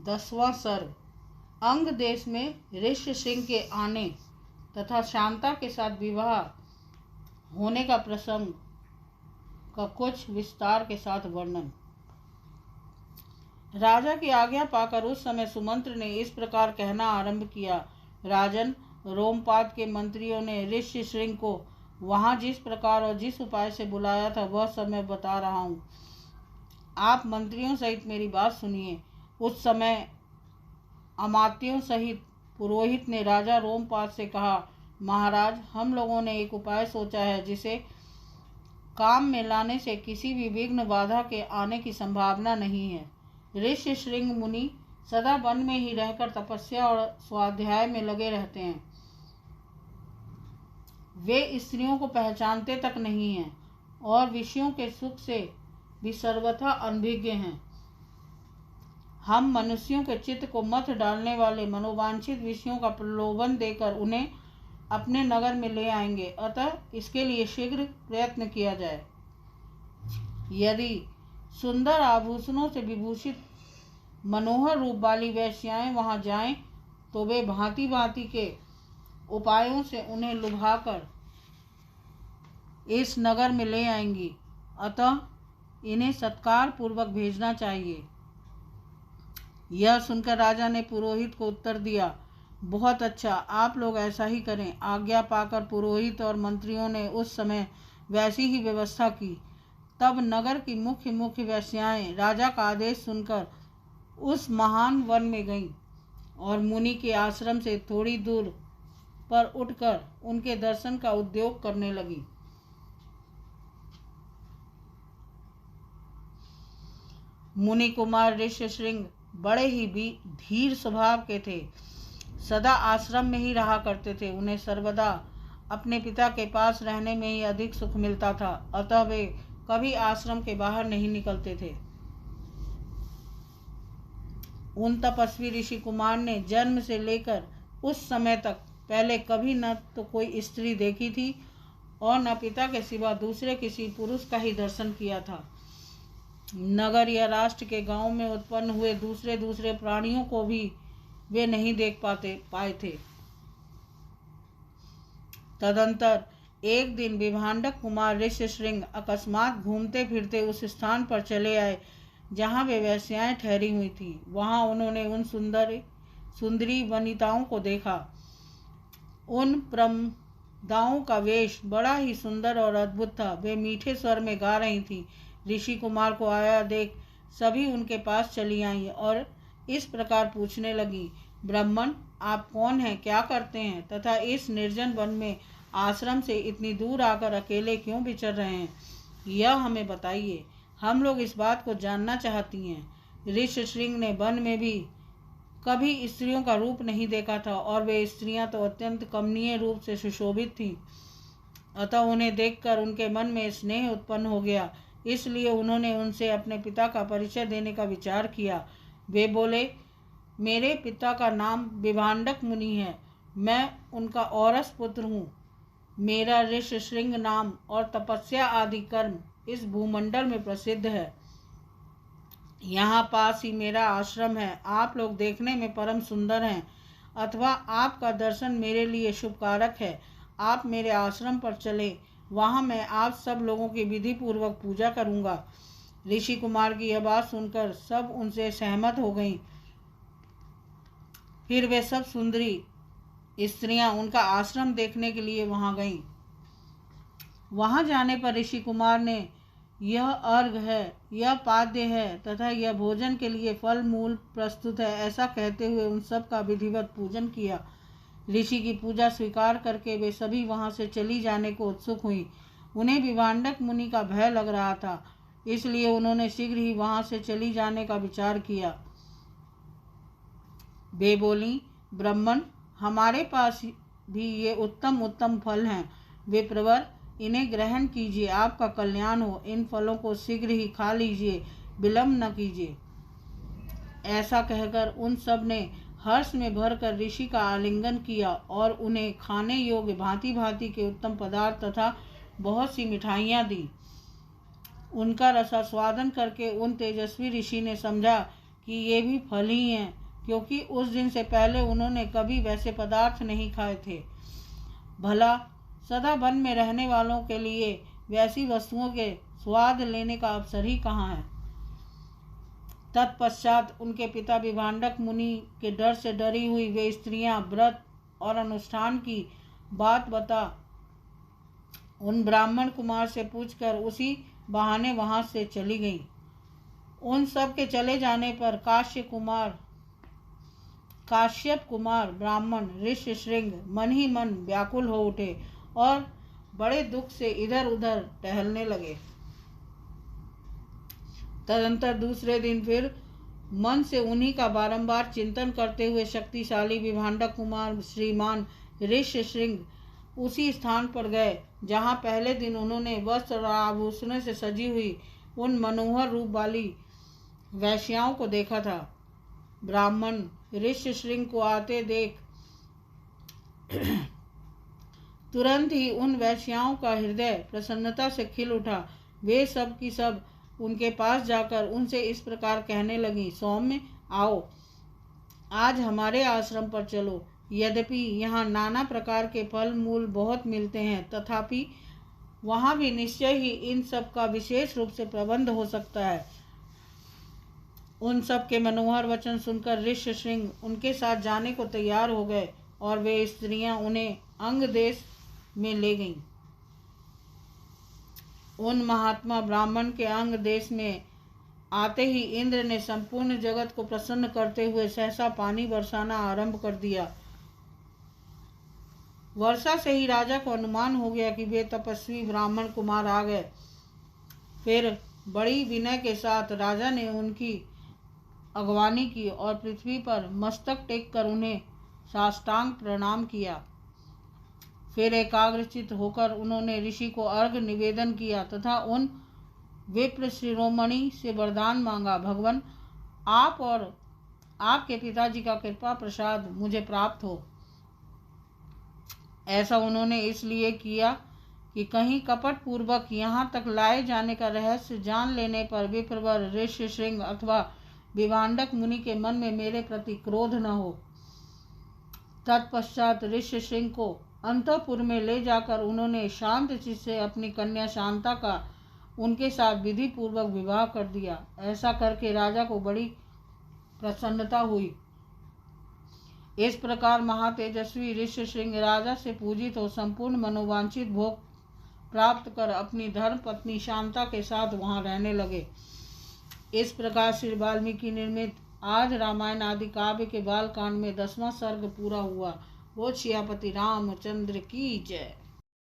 10वां सर्ग। अंग देश में ऋष्यशृंग के आने तथा शांता के साथ विवाह होने का प्रसंग का कुछ विस्तार के साथ वर्णन। राजा की आज्ञा पाकर उस समय सुमंत्र ने इस प्रकार कहना आरंभ किया। राजन, रोमपाद के मंत्रियों ने ऋष्यशृंग को वहां जिस प्रकार और जिस उपाय से बुलाया था वह सब मैं बता रहा हूँ। आप मंत्रियों सहित मेरी बात सुनिए। उस समय अमात्यों सहित पुरोहित ने राजा रोमपाद से कहा, महाराज, हम लोगों ने एक उपाय सोचा है जिसे काम में लाने से किसी भी विघ्न बाधा के आने की संभावना नहीं है। ऋष्यशृंग मुनि सदा वन में ही रहकर तपस्या और स्वाध्याय में लगे रहते हैं। वे स्त्रियों को पहचानते तक नहीं हैं और विषयों के सुख से भी सर्वथा अनभिज्ञ हैं। हम मनुष्यों के चित्त को मथ डालने वाले मनोवांछित विषयों का प्रलोभन देकर उन्हें अपने नगर में ले आएंगे, अतः इसके लिए शीघ्र प्रयत्न किया जाए। यदि सुंदर आभूषणों से विभूषित मनोहर रूप वाली वेश्याएं वहां जाएं तो वे भांति भांति के उपायों से उन्हें लुभाकर इस नगर में ले आएंगी, अतः इन्हें सत्कार पूर्वक भेजना चाहिए। यह सुनकर राजा ने पुरोहित को उत्तर दिया, बहुत अच्छा, आप लोग ऐसा ही करें। आज्ञा पाकर पुरोहित और मंत्रियों ने उस समय वैसी ही व्यवस्था की। तब नगर की मुख्य मुख्य वेश्याएं राजा का आदेश सुनकर उस महान वन में गईं और मुनि के आश्रम से थोड़ी दूर पर उठकर उनके दर्शन का उद्योग करने लगी। मुनि कुमार ऋष्यशृंग बड़े ही धीर स्वभाव के थे। सदा आश्रम में ही रहा करते थे। उन्हें सर्वदा अपने पिता के पास रहने में ही अधिक सुख मिलता था, अतः वे कभी आश्रम के बाहर नहीं निकलते थे। उन तपस्वी ऋषि कुमार ने जन्म से लेकर उस समय तक पहले कभी न तो कोई स्त्री देखी थी और न पिता के सिवा दूसरे किसी पुरुष का ही दर्शन किया था। नगर या राष्ट्र के गांव में उत्पन्न हुए दूसरे दूसरे प्राणियों को भी वे नहीं देख पाए थे। तदंतर एक दिन विभांडक कुमार ऋष्यशृंग अकस्मात घूमते फिरते उस स्थान पर चले आए जहां वे वेश्याएं ठहरी हुई थी। वहां उन्होंने उन सुंदरी वनिताओं को देखा। उन प्रमदाओं का वेश बड़ा ही सुंदर और अद्भुत था। वे मीठे स्वर में गा रही थीं। ऋषि कुमार को आया देख सभी उनके पास चली आईं और इस प्रकार पूछने लगी, ब्राह्मण, आप कौन हैं, क्या करते हैं तथा इस निर्जन वन में आश्रम से इतनी दूर आकर अकेले क्यों विचर रहे हैं, यह हमें बताइए। हम लोग इस बात को जानना चाहती हैं। ऋष्यशृंग ने वन में भी कभी स्त्रियों का रूप नहीं देखा था और वे स्त्रियां तो अत्यंत कमनीय रूप से सुशोभित थीं, अतः उन्हें देखकर उनके मन में स्नेह उत्पन्न हो गया। इसलिए उन्होंने उनसे अपने पिता का परिचय देने का विचार किया। वे बोले, मेरे पिता का नाम विभांडक मुनि है, मैं उनका औरस पुत्र हूँ। मेरा ऋष्यशृंग नाम और तपस्या आदि कर्म इस भूमंडल में प्रसिद्ध है। यहाँ पास ही मेरा आश्रम है। आप लोग देखने में परम सुंदर हैं, अथवा आपका दर्शन मेरे लिए शुभकारक है। आप मेरे आश्रम पर चले, वहाँ मैं आप सब लोगों की विधि पूर्वक पूजा करूँगा। ऋषि कुमार की यह बात सुनकर सब उनसे सहमत हो गईं। फिर वे सब सुंदरी स्त्रियां उनका आश्रम देखने के लिए वहां गईं। वहां जाने पर ऋषि कुमार ने यह अर्घ है, यह पाद्य है तथा यह भोजन के लिए फल मूल प्रस्तुत है, ऐसा कहते हुए उन सब का विधिवत पूजन किया। ऋषि की पूजा स्वीकार करके वे सभी वहां से चली जाने को उत्सुक हुई। उन्हें विभांडक मुनि का भय लग रहा था, इसलिए उन्होंने शीघ्र ही वहां से चली जाने का विचार किया। वे बोली, ब्राह्मण, हमारे पास भी ये उत्तम उत्तम फल हैं। वे प्रवर, इन्हें ग्रहण कीजिए, आपका कल्याण हो। इन फलों को शीघ्र ही खा लीजिए, विलंब न कीजिए। ऐसा कहकर उन सब ने हर्ष में भरकर ऋषि का आलिंगन किया और उन्हें खाने योग्य भांति भांति के उत्तम पदार्थ तथा बहुत सी मिठाइयाँ दी। उनका रसास्वादन करके उन तेजस्वी ऋषि ने समझा कि ये भी फल ही हैं, क्योंकि उस दिन से पहले उन्होंने कभी वैसे पदार्थ नहीं खाए थे। भला सदा वन में रहने वालों के लिए वैसी वस्तुओं के स्वाद लेने का अवसर ही कहाँ है। तत्पश्चात उनके पिता विभांडक मुनि के डर से डरी हुई वे स्त्रियां व्रत और अनुष्ठान की बात बता उन ब्राह्मण कुमार से पूछकर उसी बहाने वहां से चली गईं। उन सब के चले जाने पर काश्यप कुमार ब्राह्मण ऋष्यशृंग मन ही मन व्याकुल हो उठे और बड़े दुख से इधर उधर टहलने लगे। तदंतर दूसरे दिन फिर मन से उन्हीं का बारंबार चिंतन करते हुए शक्तिशाली विभांडक कुमार श्रीमान ऋष्यशृंग उसी स्थान पर गए जहाँ पहले दिन उन्होंने वस्त्र और आभूषणों से सजी हुई उन मनोहर रूप वाली वैश्याओं को देखा था। ब्राह्मण ऋष्यशृंग को आते देख तुरंत ही उन वैश्याओं का हृदय प्रसन्नता से खिल उठा। वे सब की सब उनके पास जाकर उनसे इस प्रकार कहने लगी, सौम्य आओ, आज हमारे आश्रम पर चलो। यद्यपि यहाँ नाना प्रकार के फल मूल बहुत मिलते हैं, तथापि वहाँ भी निश्चय ही इन सब का विशेष रूप से प्रबंध हो सकता है। उन सब के मनोहर वचन सुनकर ऋष्यशृंग उनके साथ जाने को तैयार हो गए और वे स्त्रियां उन्हें अंग देश में ले गईं। उन महात्मा ब्राह्मण के अंग देश में आते ही इंद्र ने संपूर्ण जगत को प्रसन्न करते हुए सहसा पानी बरसाना आरंभ कर दिया। वर्षा से ही राजा को अनुमान हो गया कि वे तपस्वी ब्राह्मण कुमार आ गए। फिर बड़ी विनय के साथ राजा ने उनकी अगवानी की और पृथ्वी पर मस्तक टेक कर उन्हें साष्टांग प्रणाम किया। फिर एकाग्रचित होकर उन्होंने ऋषि को अर्घ्य निवेदन किया तथा उन विप्र शिरोमणि से वरदान मांगा, भगवान आप और आपके पिताजी का कृपा प्रसाद मुझे प्राप्त हो। ऐसा उन्होंने इसलिए किया कि कहीं कपट पूर्वक यहाँ तक लाए जाने का रहस्य जान लेने पर विप्रवर ऋष्यशृंग अथवा विभांडक मुनि के मन में मेरे प्रति क्रोध न हो। तत्पश्चात ऋष्यशृंग को अंतःपुर में ले जाकर उन्होंने शांत चित्त से अपनी कन्या शांता का उनके साथ विधि पूर्वक विवाह कर दिया। ऐसा करके राजा को बड़ी प्रसन्नता हुई। इस प्रकार महातेजस्वी ऋष्यशृंग राजा से पूजित हो संपूर्ण मनोवांछित भोग प्राप्त कर अपनी धर्म पत्नी शांता के साथ वहां रहने लगे। इस प्रकार श्री वाल्मीकि निर्मित आज रामायण आदि काव्य के बाल कांड में 10वां सर्ग पूरा हुआ। वो सियापति रामचंद्र की जय।